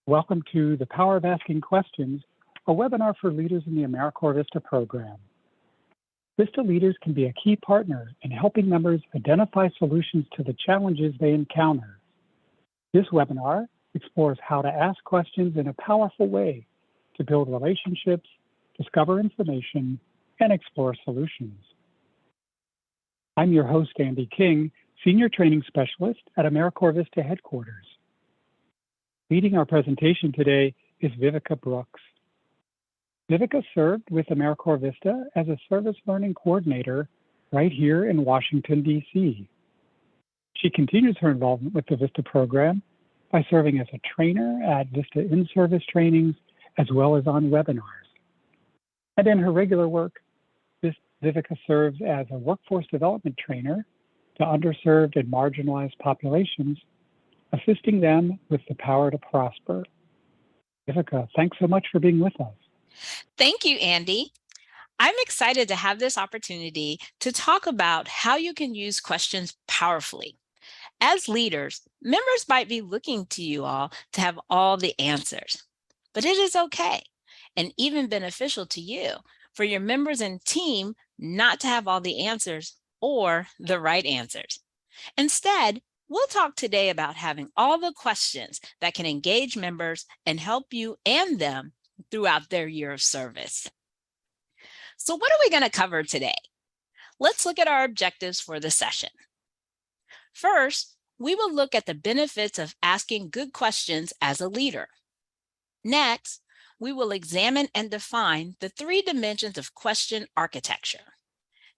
Welcome to The Power of Asking Questions, a webinar for leaders in the AmeriCorps Vista program. Vista leaders can be a key partner in helping members identify solutions to the challenges they encounter. This webinar explores how to ask questions in a powerful way to build relationships, discover information, and explore solutions. I'm your host, Andy King, Senior Training Specialist at AmeriCorps Vista headquarters. Leading our presentation today is Vivica Brooks. Vivica served with AmeriCorps Vista as a Service Learning Coordinator right here in Washington, D.C. She continues her involvement with the Vista program by serving as a trainer at Vista in-service trainings as well as on webinars. And in her regular work, Vivica serves as a workforce development trainer to underserved and marginalized populations, assisting them with the power to prosper. Vivica, thanks so much for being with us. Thank you, Andy. I'm excited to have this opportunity to talk about how you can use questions powerfully. As leaders, members might be looking to you all to have all the answers, but it is okay and even beneficial to you for your members and team not to have all the answers or the right answers. Instead, we'll talk today about having all the questions that can engage members and help you and them throughout their year of service. So what are we going to cover today? Let's look at our objectives for the session. First, we will look at the benefits of asking good questions as a leader. Next, we will examine and define the 3 dimensions of question architecture.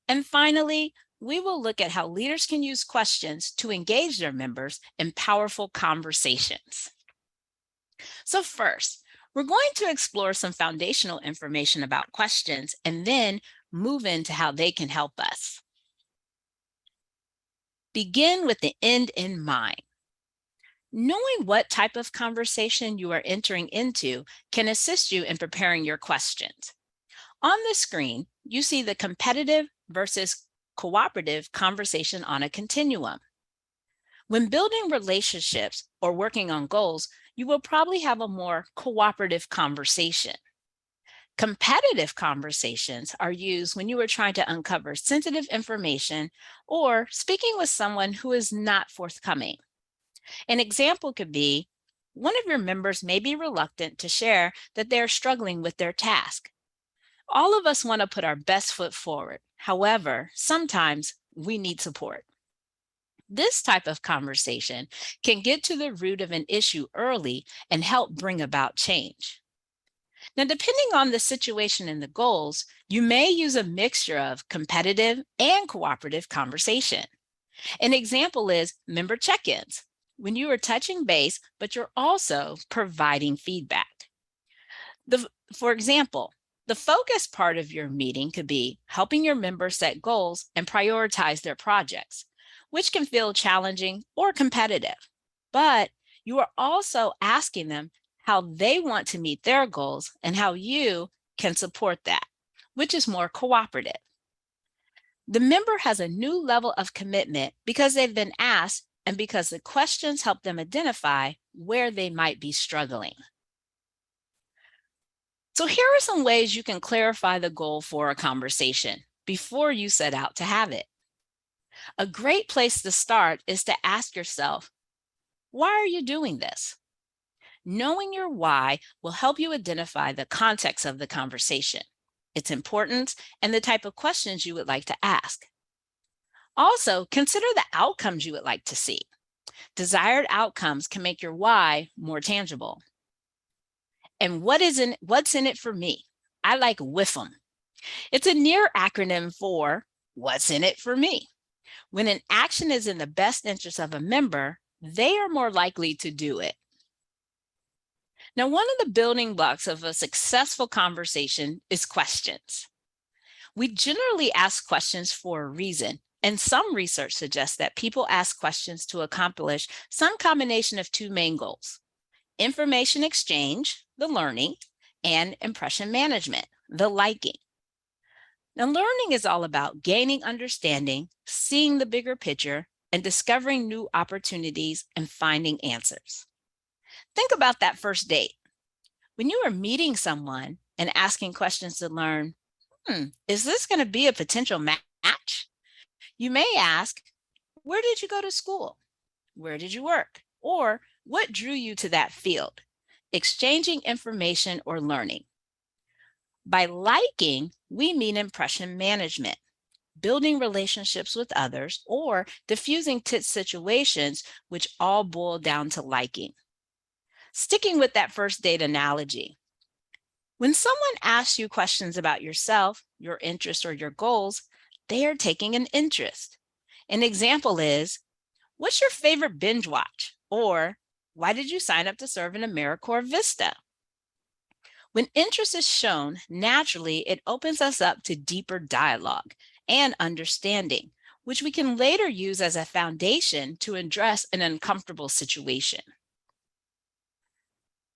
And finally, we will look at how leaders can use questions to engage their members in powerful conversations. So first, we're going to explore some foundational information about questions and then move into how they can help us. Begin with the end in mind. Knowing what type of conversation you are entering into can assist you in preparing your questions. On the screen, you see the competitive versus cooperative conversation on a continuum. When building relationships or working on goals, you will probably have a more cooperative conversation. Competitive conversations are used when you are trying to uncover sensitive information or speaking with someone who is not forthcoming. An example could be, one of your members may be reluctant to share that they are struggling with their task. All of us want to put our best foot forward. However, sometimes we need support. This type of conversation can get to the root of an issue early and help bring about change. Now, depending on the situation and the goals, you may use a mixture of competitive and cooperative conversation. An example is member check-ins, when you are touching base, but you're also providing feedback. For example, the focus part of your meeting could be helping your members set goals and prioritize their projects, which can feel challenging or competitive. But you are also asking them how they want to meet their goals and how you can support that, which is more cooperative. The member has a new level of commitment because they've been asked and because the questions help them identify where they might be struggling. So here are some ways you can clarify the goal for a conversation before you set out to have it. A great place to start is to ask yourself, why are you doing this? Knowing your why will help you identify the context of the conversation, its importance, and the type of questions you would like to ask. Also, consider the outcomes you would like to see. Desired outcomes can make your why more tangible. And what's in it for me? I like WIFM. It's a near acronym for what's in it for me. When an action is in the best interest of a member, they are more likely to do it. Now, one of the building blocks of a successful conversation is questions. We generally ask questions for a reason, and some research suggests that people ask questions to accomplish some combination of 2 main goals: information exchange, the learning, and impression management, the liking. Now, learning is all about gaining understanding, seeing the bigger picture, and discovering new opportunities and finding answers. Think about that first date. When you are meeting someone and asking questions to learn, is this going to be a potential match? You may ask, where did you go to school? Where did you work? Or what drew you to that field? Exchanging information or learning. By liking, we mean impression management, building relationships with others, or diffusing tense situations, which all boil down to liking. Sticking with that first date analogy, when someone asks you questions about yourself, your interests, or your goals, they are taking an interest. An example is, what's your favorite binge watch? Or why did you sign up to serve in AmeriCorps Vista? When interest is shown, naturally, it opens us up to deeper dialogue and understanding, which we can later use as a foundation to address an uncomfortable situation.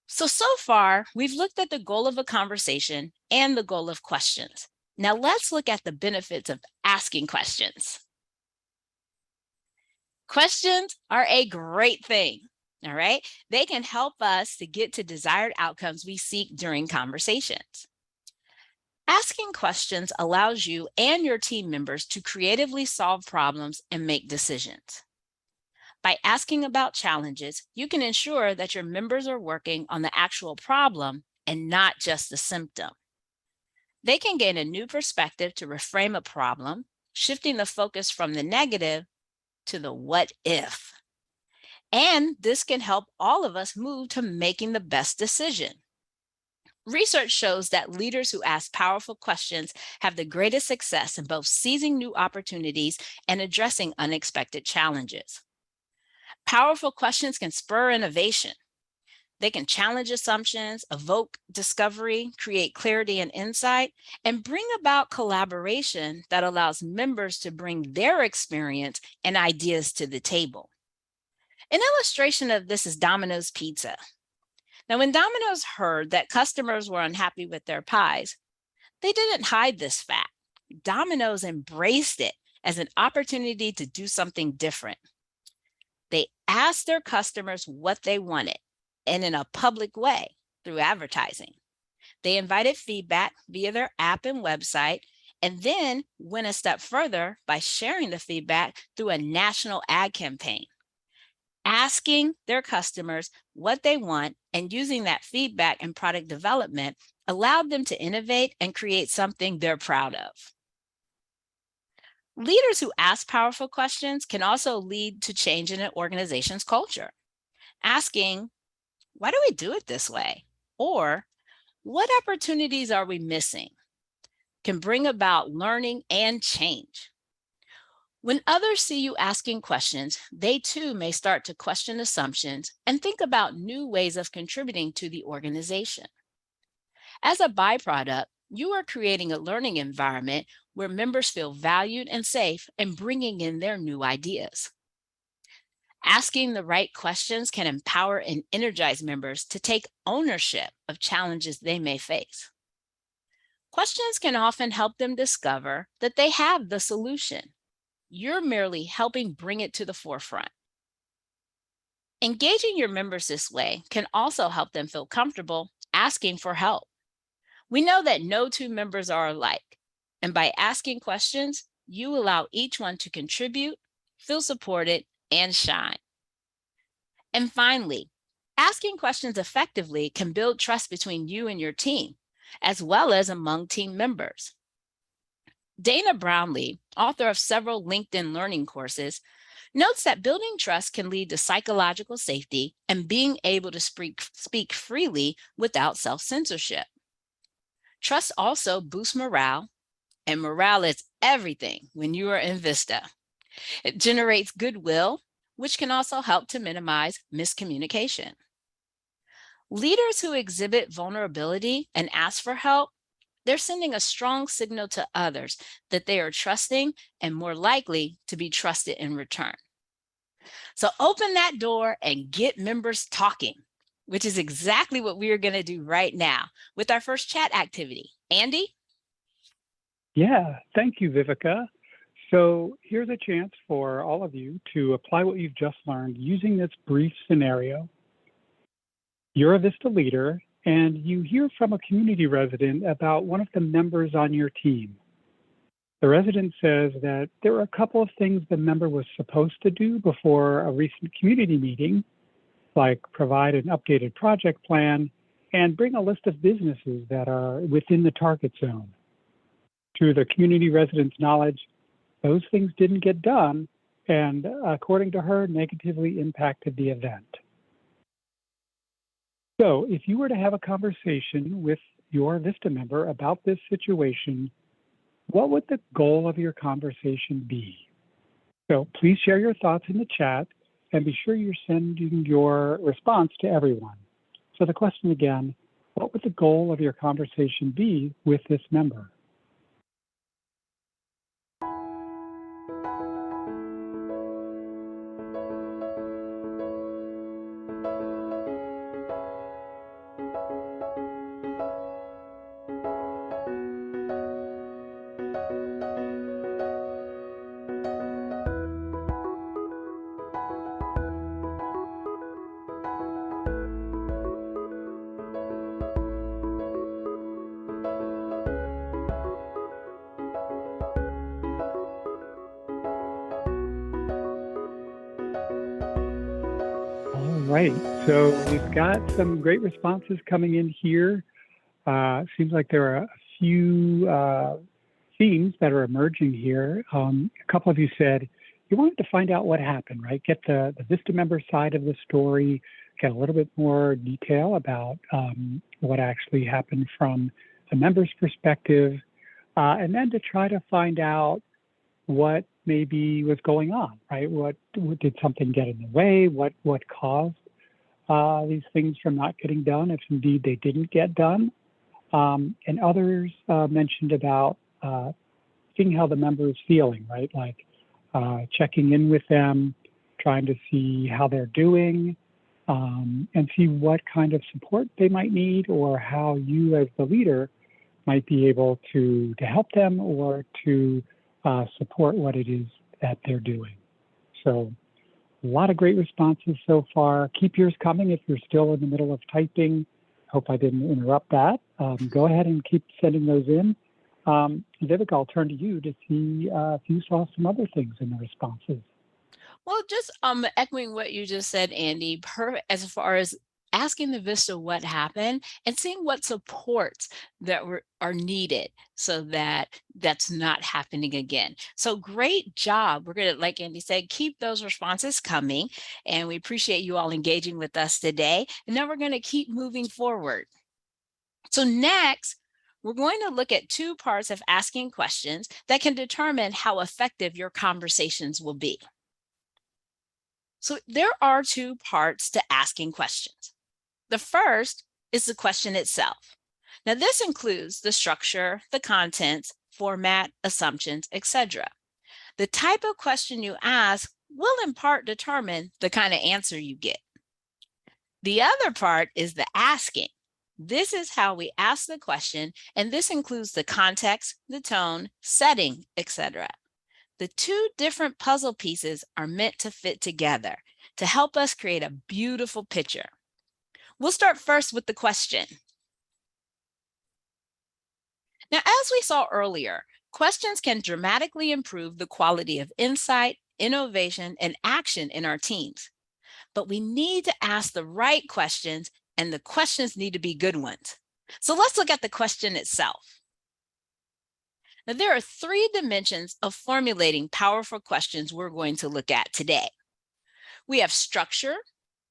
So far, we've looked at the goal of a conversation and the goal of questions. Now let's look at the benefits of asking questions. Questions are a great thing, all right? They can help us to get to desired outcomes we seek during conversations. Asking questions allows you and your team members to creatively solve problems and make decisions. By asking about challenges, you can ensure that your members are working on the actual problem and not just the symptom. They can gain a new perspective to reframe a problem, shifting the focus from the negative to the what if. And this can help all of us move to making the best decision. Research shows that leaders who ask powerful questions have the greatest success in both seizing new opportunities and addressing unexpected challenges. Powerful questions can spur innovation. They can challenge assumptions, evoke discovery, create clarity and insight, and bring about collaboration that allows members to bring their experience and ideas to the table. An illustration of this is Domino's Pizza. Now, when Domino's heard that customers were unhappy with their pies, they didn't hide this fact. Domino's embraced it as an opportunity to do something different. They asked their customers what they wanted, and in a public way through advertising. They invited feedback via their app and website, and then went a step further by sharing the feedback through a national ad campaign. Asking their customers what they want and using that feedback in product development allowed them to innovate and create something they're proud of. Leaders who ask powerful questions can also lead to change in an organization's culture. Asking, why do we do it this way? Or what opportunities are we missing? Can bring about learning and change. When others see you asking questions, they too may start to question assumptions and think about new ways of contributing to the organization. As a byproduct, you are creating a learning environment where members feel valued and safe and bringing in their new ideas. Asking the right questions can empower and energize members to take ownership of challenges they may face. Questions can often help them discover that they have the solution. You're merely helping bring it to the forefront. Engaging your members this way can also help them feel comfortable asking for help. We know that no two members are alike, and by asking questions, you allow each one to contribute, feel supported, and shine. And finally, asking questions effectively can build trust between you and your team, as well as among team members. Dana Brownlee, author of several LinkedIn learning courses, notes that building trust can lead to psychological safety and being able to speak freely without self-censorship. Trust also boosts morale, and morale is everything when you are in Vista. It generates goodwill, which can also help to minimize miscommunication. Leaders who exhibit vulnerability and ask for help, they're sending a strong signal to others that they are trusting and more likely to be trusted in return. So open that door and get members talking, which is exactly what we are going to do right now with our first chat activity. Andy? Yeah, thank you, Vivica. So here's a chance for all of you to apply what you've just learned using this brief scenario. You're a Vista leader, and you hear from a community resident about one of the members on your team. The resident says that there were a couple of things the member was supposed to do before a recent community meeting, like provide an updated project plan and bring a list of businesses that are within the target zone. To the community resident's knowledge, those things didn't get done, and according to her, negatively impacted the event. So if you were to have a conversation with your Vista member about this situation, what would the goal of your conversation be? So please share your thoughts in the chat and be sure you're sending your response to everyone. So the question again, what would the goal of your conversation be with this member? All right, so we've got some great responses coming in here. Seems like there are a few themes that are emerging here. A couple of you said you wanted to find out what happened, right? Get the Vista member side of the story, get a little bit more detail about what actually happened from the member's perspective, and then to try to find out what maybe was going on, right? What did something get in the way? What caused these things from not getting done, if indeed they didn't get done? And others mentioned about seeing how the member is feeling, right? Like checking in with them, trying to see how they're doing, and see what kind of support they might need, or how you as the leader might be able to help them or to support what it is that they're doing. So a lot of great responses so far. Keep yours coming if you're still in the middle of typing. Hope I didn't interrupt that. Go ahead and keep sending those in. Vivek, I'll turn to you to see if you saw some other things in the responses. Well, just echoing what you just said, Andy, as far as asking the Vista what happened and seeing what supports that are needed so that that's not happening again. So great job. We're going to, like Andy said, keep those responses coming, and we appreciate you all engaging with us today. And now we're going to keep moving forward. So next, we're going to look at two parts of asking questions that can determine how effective your conversations will be. So there are two parts to asking questions. The first is the question itself. Now this includes the structure, the contents, format, assumptions, etc. The type of question you ask will in part determine the kind of answer you get. The other part is the asking. This is how we ask the question, and this includes the context, the tone, setting, etc. The two different puzzle pieces are meant to fit together to help us create a beautiful picture. We'll start first with the question. Now, as we saw earlier, questions can dramatically improve the quality of insight, innovation, and action in our teams. But we need to ask the right questions, and the questions need to be good ones. So let's look at the question itself. Now, there are three dimensions of formulating powerful questions we're going to look at today. We have structure,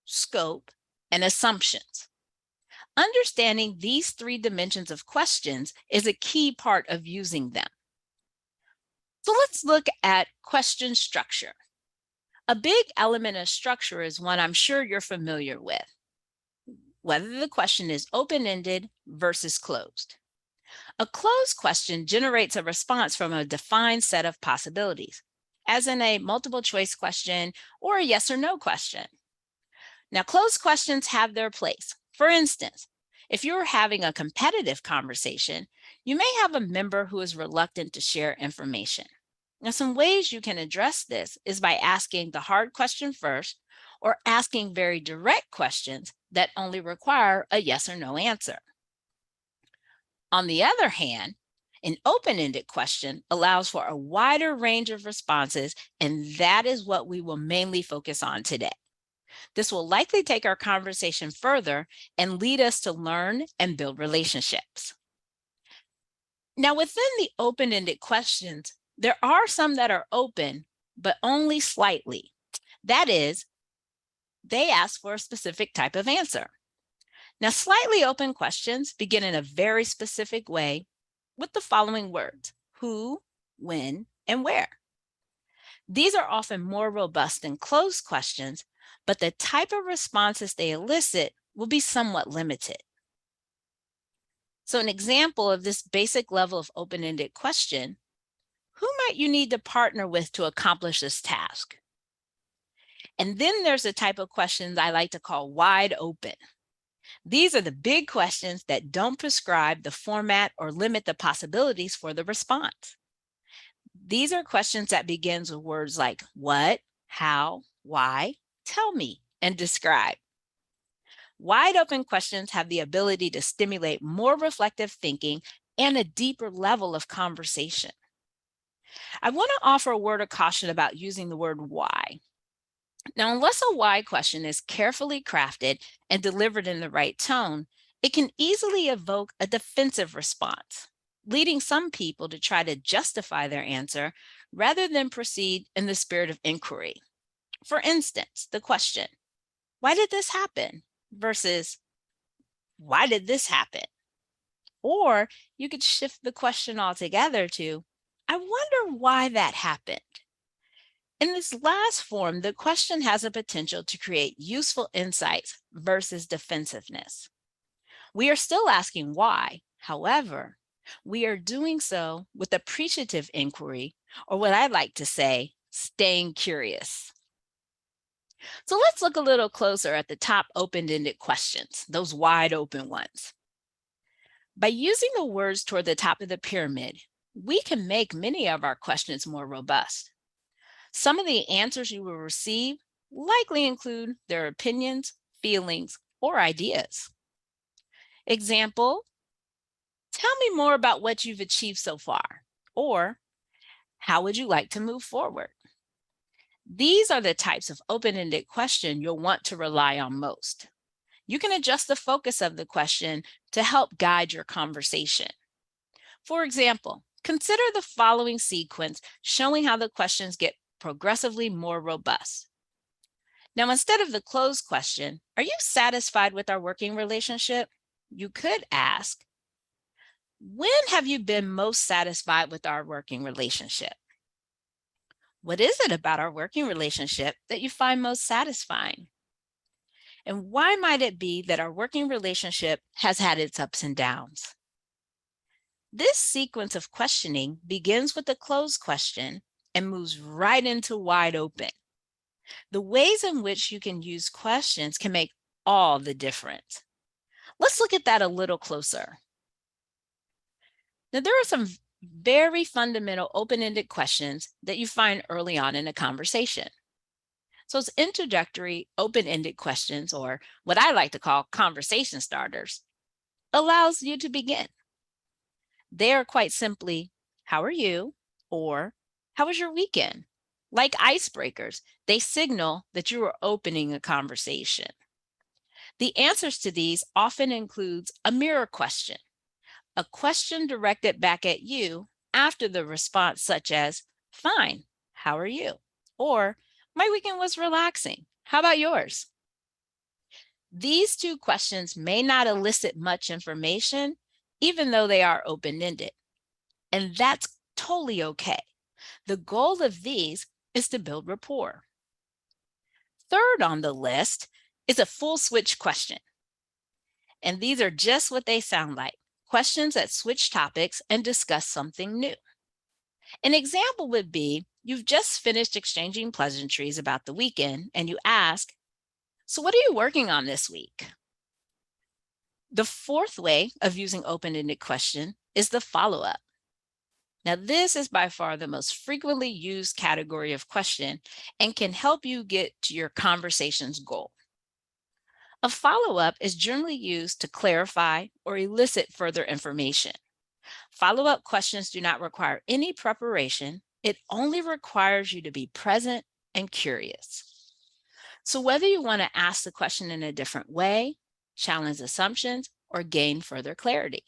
scope, and assumptions. Understanding these three dimensions of questions is a key part of using them. So let's look at question structure. A big element of structure is one I'm sure you're familiar with, whether the question is open-ended versus closed. A closed question generates a response from a defined set of possibilities, as in a multiple choice question or a yes or no question. Now, closed questions have their place. For instance, if you're having a competitive conversation, you may have a member who is reluctant to share information. Now, some ways you can address this is by asking the hard question first, or asking very direct questions that only require a yes or no answer. On the other hand, an open-ended question allows for a wider range of responses, and that is what we will mainly focus on today. This will likely take our conversation further and lead us to learn and build relationships. Now, within the open-ended questions, there are some that are open, but only slightly. That is, they ask for a specific type of answer. Now, slightly open questions begin in a very specific way with the following words: who, when, and where. These are often more robust than closed questions, but the type of responses they elicit will be somewhat limited. So an example of this basic level of open-ended question: who might you need to partner with to accomplish this task? And then there's a type of questions I like to call wide open. These are the big questions that don't prescribe the format or limit the possibilities for the response. These are questions that begins with words like what, how, why, tell me, and describe. Wide open questions have the ability to stimulate more reflective thinking and a deeper level of conversation. I want to offer a word of caution about using the word why. Now, unless a why question is carefully crafted and delivered in the right tone, it can easily evoke a defensive response, leading some people to try to justify their answer rather than proceed in the spirit of inquiry. For instance, the question, why did this happen? Versus, why did this happen? Or you could shift the question altogether to, I wonder why that happened. In this last form, the question has a potential to create useful insights versus defensiveness. We are still asking why. However, we are doing so with appreciative inquiry, or what I like to say, staying curious. So let's look a little closer at the top open-ended questions, those wide open ones. By using the words toward the top of the pyramid, we can make many of our questions more robust. Some of the answers you will receive likely include their opinions, feelings, or ideas. Example, tell me more about what you've achieved so far, or how would you like to move forward? These are the types of open-ended question you'll want to rely on most. You can adjust the focus of the question to help guide your conversation. For example, consider the following sequence showing how the questions get progressively more robust. Now, instead of the closed question, are you satisfied with our working relationship? You could ask, when have you been most satisfied with our working relationship? What is it about our working relationship that you find most satisfying? And why might it be that our working relationship has had its ups and downs? This sequence of questioning begins with the closed question and moves right into wide open. The ways in which you can use questions can make all the difference. Let's look at that a little closer. Now, there are some very fundamental open-ended questions that you find early on in a conversation. So it's introductory open-ended questions, or what I like to call conversation starters, allows you to begin. They are quite simply, how are you? Or how was your weekend? Like icebreakers, they signal that you are opening a conversation. The answers to these often includes a mirror question, a question directed back at you after the response such as, fine, how are you? Or, my weekend was relaxing. How about yours? These two questions may not elicit much information, even though they are open-ended. And that's totally okay. The goal of these is to build rapport. Third on the list is a full switch question. And these are just what they sound like, questions that switch topics and discuss something new. An example would be, you've just finished exchanging pleasantries about the weekend and you ask, so what are you working on this week? The fourth way of using open-ended question is the follow-up. Now, this is by far the most frequently used category of question and can help you get to your conversation's goal. A follow-up is generally used to clarify or elicit further information. Follow-up questions do not require any preparation. It only requires you to be present and curious. So whether you want to ask the question in a different way, challenge assumptions, or gain further clarity.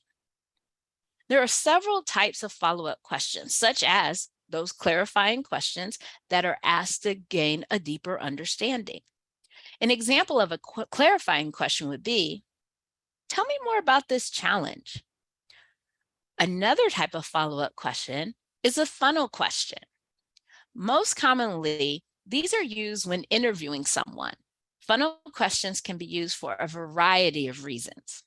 There are several types of follow-up questions, such as those clarifying questions that are asked to gain a deeper understanding. An example of a clarifying question would be, tell me more about this challenge. Another type of follow-up question is a funnel question. Most commonly, these are used when interviewing someone. Funnel questions can be used for a variety of reasons.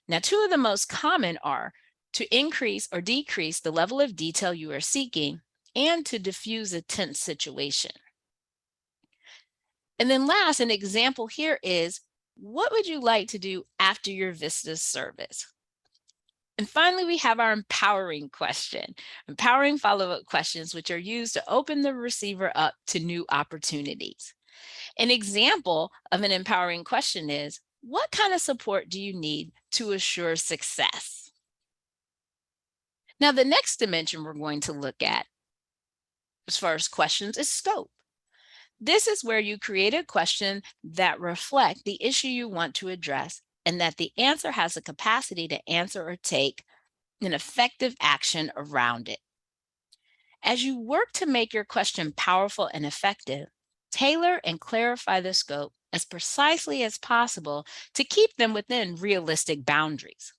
Now, two of the most common are to increase or decrease the level of detail you are seeking and to diffuse a tense situation. And then last, an example here is, what would you like to do after your VISTA service? And finally, we have our empowering question, empowering follow-up questions, which are used to open the receiver up to new opportunities. An example of an empowering question is, what kind of support do you need to assure success? Now, the next dimension we're going to look at as far as questions is scope. This is where you create a question that reflects the issue you want to address and that the answer has the capacity to answer or take an effective action around it. As you work to make your question powerful and effective, tailor and clarify the scope as precisely as possible to keep them within realistic boundaries.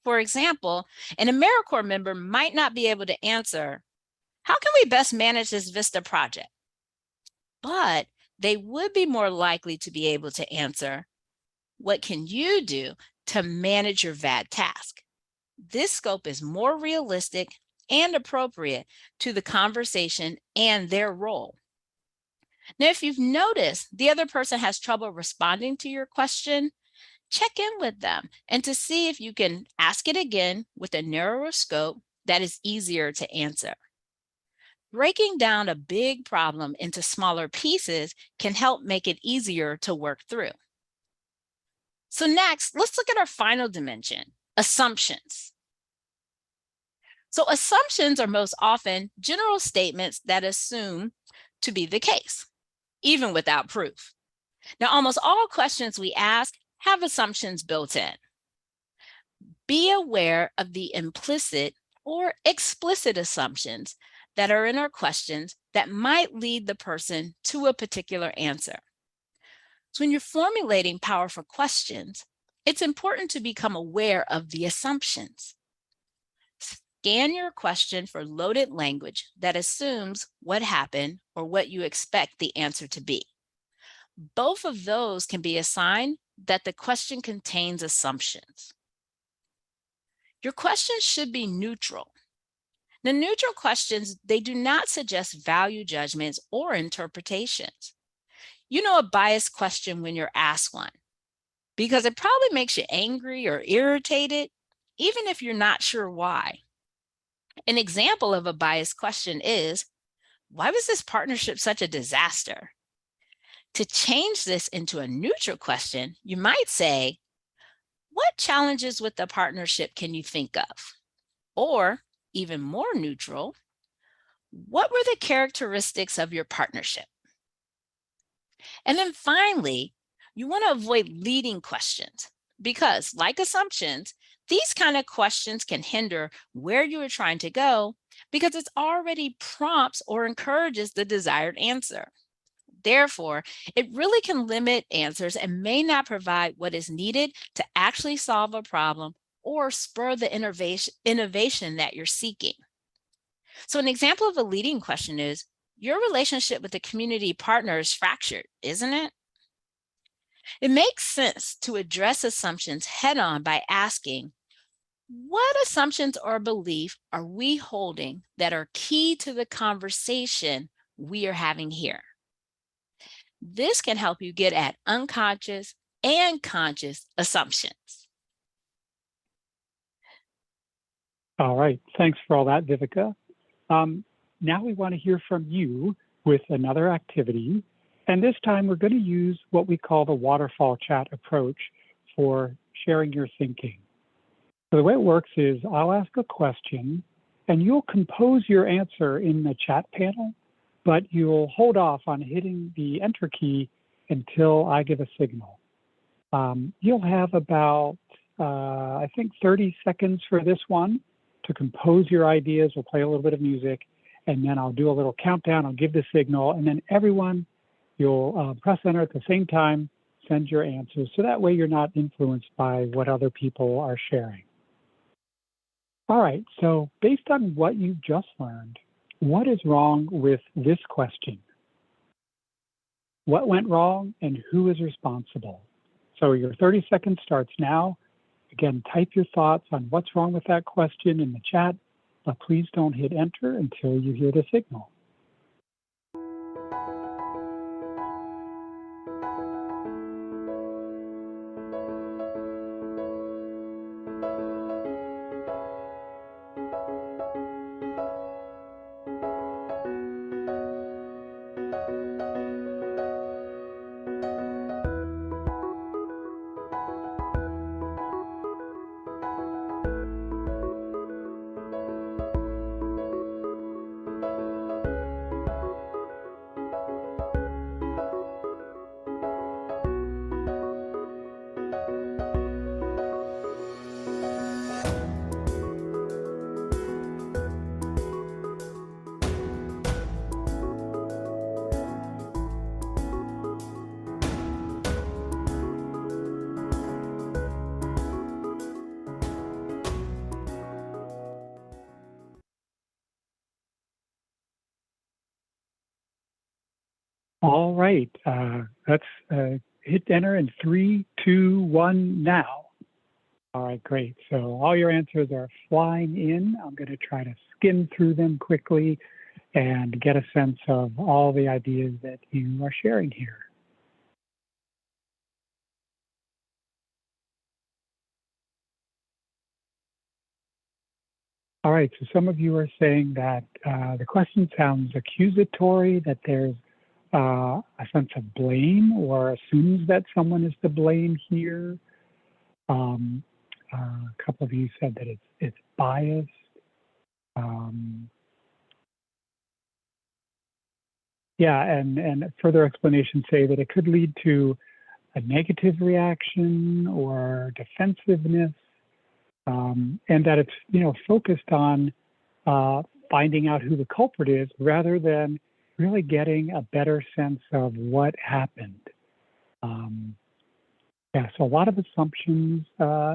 For example, an AmeriCorps member might not be able to answer, how can we best manage this VISTA project? But they would be more likely to be able to answer, what can you do to manage your VAD task? This scope is more realistic and appropriate to the conversation and their role. Now, if you've noticed the other person has trouble responding to your question, check in with them and to see if you can ask it again with a narrower scope that is easier to answer. Breaking down a big problem into smaller pieces can help make it easier to work through. So next, let's look at our final dimension, assumptions. So assumptions are most often general statements that assume to be the case, even without proof. Now, almost all questions we ask have assumptions built in. Be aware of the implicit or explicit assumptions that are in our questions that might lead the person to a particular answer. So when you're formulating powerful questions, it's important to become aware of the assumptions. Scan your question for loaded language that assumes what happened or what you expect the answer to be. Both of those can be a sign that the question contains assumptions. Your questions should be neutral. The neutral questions, they do not suggest value judgments or interpretations. You know a biased question when you're asked one, because it probably makes you angry or irritated, even if you're not sure why. An example of a biased question is, why was this partnership such a disaster? To change this into a neutral question, you might say, what challenges with the partnership can you think of? Or, even more neutral, what were the characteristics of your partnership? And then finally, you want to avoid leading questions because, like assumptions, these kind of questions can hinder where you are trying to go because it already prompts or encourages the desired answer. Therefore, it really can limit answers and may not provide what is needed to actually solve a problem or spur the innovation that you're seeking. So an example of a leading question is, your relationship with the community partner is fractured, isn't it? It makes sense to address assumptions head-on by asking, what assumptions or belief are we holding that are key to the conversation we are having here? This can help you get at unconscious and conscious assumptions. All right, thanks for all that, Vivica. Now we want to hear from you with another activity. And this time we're going to use what we call the waterfall chat approach for sharing your thinking. So the way it works is I'll ask a question and you'll compose your answer in the chat panel, but you'll hold off on hitting the enter key until I give a signal. You'll have about, I think 30 seconds for this one to compose your ideas. We'll play a little bit of music and then I'll do a little countdown. I'll give the signal and then everyone, you'll press enter at the same time, send your answers. So that way you're not influenced by what other people are sharing. All right, so based on what you've just learned, what is wrong with this question? What went wrong and who is responsible? So your 30 seconds starts now. Again, type your thoughts on what's wrong with that question in the chat, but please don't hit enter until you hear the signal. All right, let's hit enter in 3, 2, 1 now. All right, great. So all your answers are flying in. I'm going to try to skim through them quickly and get a sense of all the ideas that you are sharing here. All right, so some of you are saying that the question sounds accusatory, that there's a sense of blame or assumes that someone is to blame here. A couple of you said that it's biased. Yeah, and further explanations say that it could lead to a negative reaction or defensiveness, and that it's focused on finding out who the culprit is rather than really getting a better sense of what happened. Yeah, so a lot of assumptions. A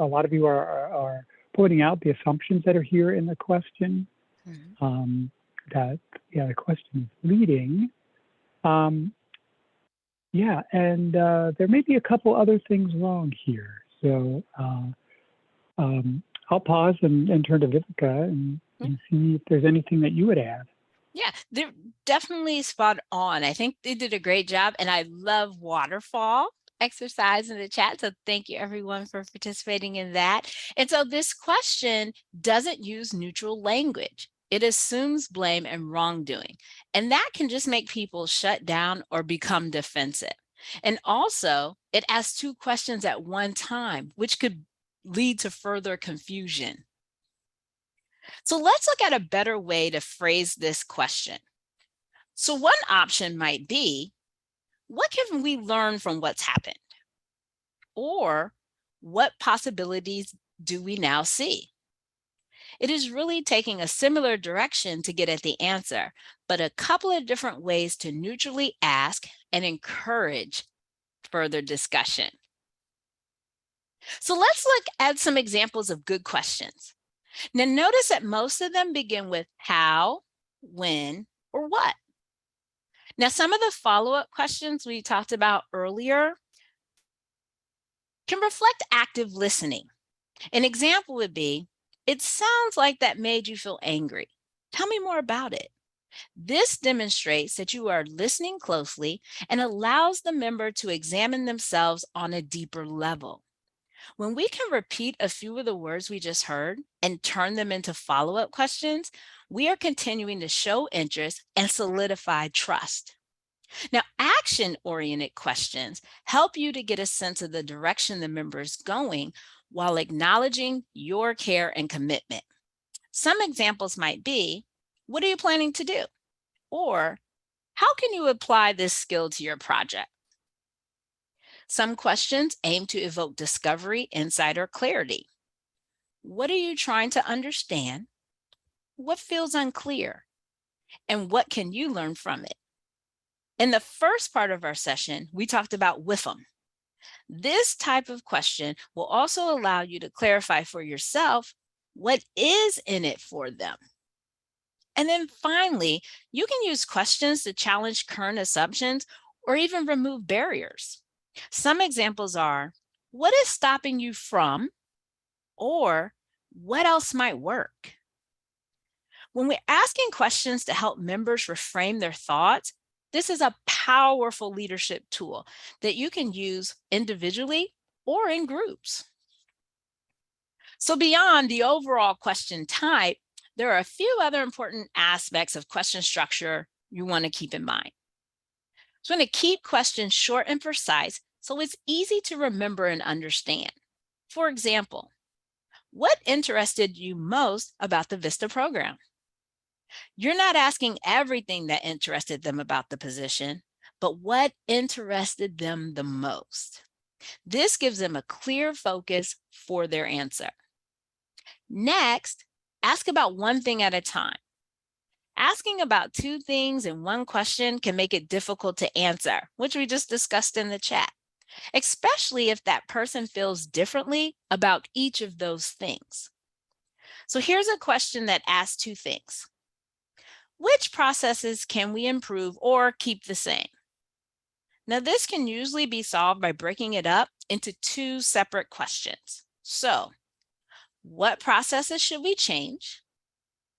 lot of you are pointing out the assumptions that are here in the question. Mm-hmm. That the question is leading. Yeah, and there may be a couple other things wrong here. So I'll pause and turn to Vivica and see if there's anything that you would add. Yeah, they're definitely spot on. I think they did a great job, and I love waterfall exercise in the chat. So thank you everyone for participating in that. And so this question doesn't use neutral language. It assumes blame and wrongdoing, and that can just make people shut down or become defensive. And also, it asks two questions at one time, which could lead to further confusion. So let's look at a better way to phrase this question. So one option might be, what can we learn from what's happened? Or what possibilities do we now see? It is really taking a similar direction to get at the answer, but a couple of different ways to neutrally ask and encourage further discussion. So let's look at some examples of good questions. Now notice that most of them begin with how, when, or what. Now some of the follow-up questions we talked about earlier can reflect active listening. An example would be, it sounds like that made you feel angry. Tell me more about it. This demonstrates that you are listening closely and allows the member to examine themselves on a deeper level. When we can repeat a few of the words we just heard and turn them into follow-up questions, we are continuing to show interest and solidify trust. Now, action-oriented questions help you to get a sense of the direction the member is going while acknowledging your care and commitment. Some examples might be, what are you planning to do? Or, how can you apply this skill to your project? Some questions aim to evoke discovery, insight, or clarity. What are you trying to understand? What feels unclear? And what can you learn from it? In the first part of our session, we talked about WIFM. This type of question will also allow you to clarify for yourself what is in it for them. And then finally, you can use questions to challenge current assumptions or even remove barriers. Some examples are, what is stopping you from, or what else might work? When we're asking questions to help members reframe their thoughts, this is a powerful leadership tool that you can use individually or in groups. So beyond the overall question type, there are a few other important aspects of question structure you want to keep in mind. So I'm going to keep questions short and precise so it's easy to remember and understand. For example, what interested you most about the VISTA program? You're not asking everything that interested them about the position, but what interested them the most. This gives them a clear focus for their answer. Next, ask about one thing at a time. Asking about two things in one question can make it difficult to answer, which we just discussed in the chat, especially if that person feels differently about each of those things. So here's a question that asks two things. Which processes can we improve or keep the same? Now, this can usually be solved by breaking it up into two separate questions. So, what processes should we change?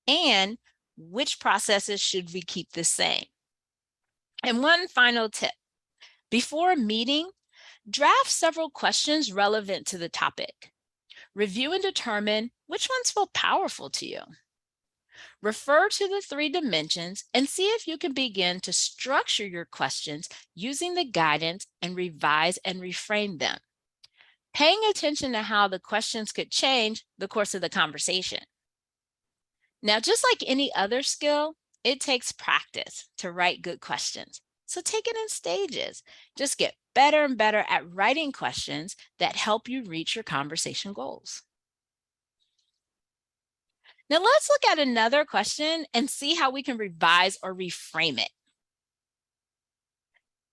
And which processes should we keep the same? And one final tip. Before a meeting, draft several questions relevant to the topic. Review and determine which ones feel powerful to you. Refer to the 3 dimensions and see if you can begin to structure your questions using the guidance and revise and reframe them. Paying attention to how the questions could change the course of the conversation. Now, just like any other skill, it takes practice to write good questions. So take it in stages. Just get better and better at writing questions that help you reach your conversation goals. Now let's look at another question and see how we can revise or reframe it.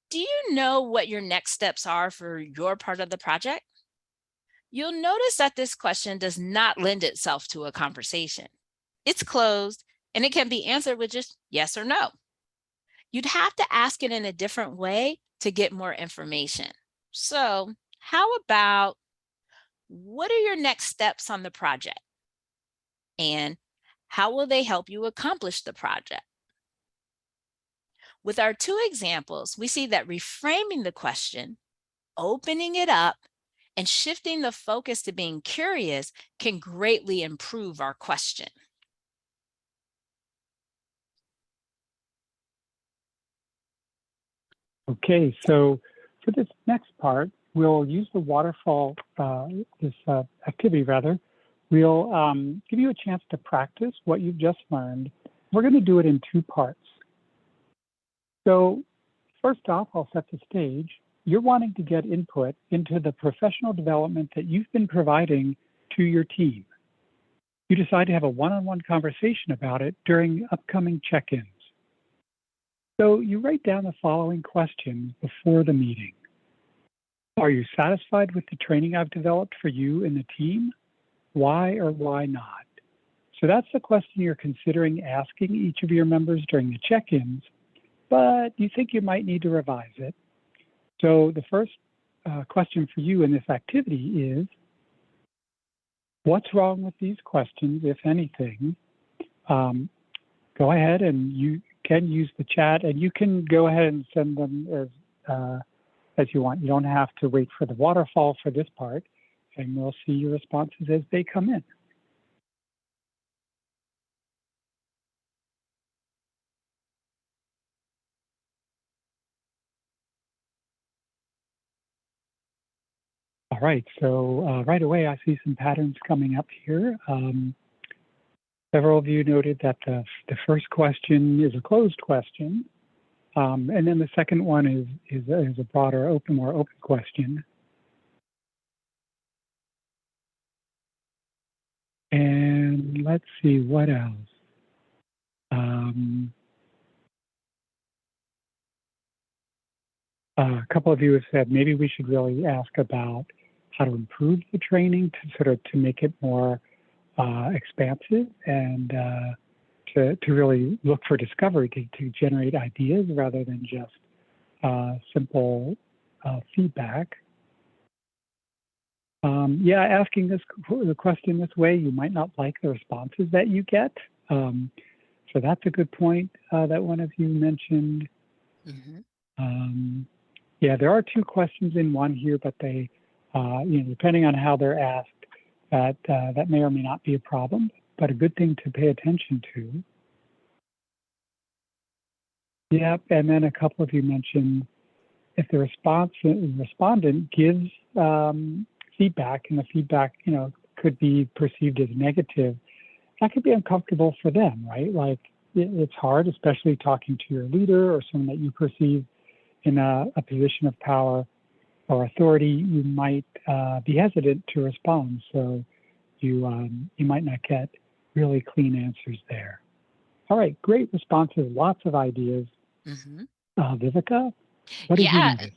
Do you know what your next steps are for your part of the project? You'll notice that this question does not lend itself to a conversation. It's closed and it can be answered with just yes or no. You'd have to ask it in a different way to get more information. So how about, what are your next steps on the project? And how will they help you accomplish the project? With our 2 examples, we see that reframing the question, opening it up, and shifting the focus to being curious can greatly improve our question. Okay, so for this next part, we'll use the waterfall, activity rather. We'll give you a chance to practice what you've just learned. We're going to do it in 2 parts. So first off, I'll set the stage. You're wanting to get input into the professional development that you've been providing to your team. You decide to have a one-on-one conversation about it during upcoming check-ins. So you write down the following questions before the meeting. Are you satisfied with the training I've developed for you and the team? Why or why not? So that's the question you're considering asking each of your members during the check-ins, but you think you might need to revise it. So the first question for you in this activity is, what's wrong with these questions, if anything? Go ahead and you can use the chat, and you can go ahead and send them as you want. You don't have to wait for the waterfall for this part. and we'll see your responses as they come in. All right, so right away I see some patterns coming up here. Several of you noted that the first question is a closed question, and then the second one is a broader, more open question. And let's see what else. A couple of you have said maybe we should really ask about how to improve the training to make it more expansive and to really look for discovery to generate ideas rather than just simple feedback. Yeah, asking the question this way, you might not like the responses that you get. So that's a good point that one of you mentioned. Mm-hmm. Yeah, there are two questions in one here, but they, depending on how they're asked, that may or may not be a problem, but a good thing to pay attention to. Yep, and then a couple of you mentioned if the respondent gives feedback, and the feedback, could be perceived as negative, that could be uncomfortable for them, right? Like it's hard, especially talking to your leader or someone that you perceive in a position of power or authority. You might be hesitant to respond, so you might not get really clean answers there. All right, great responses, lots of ideas. Mm-hmm. Vivica, what did you notice?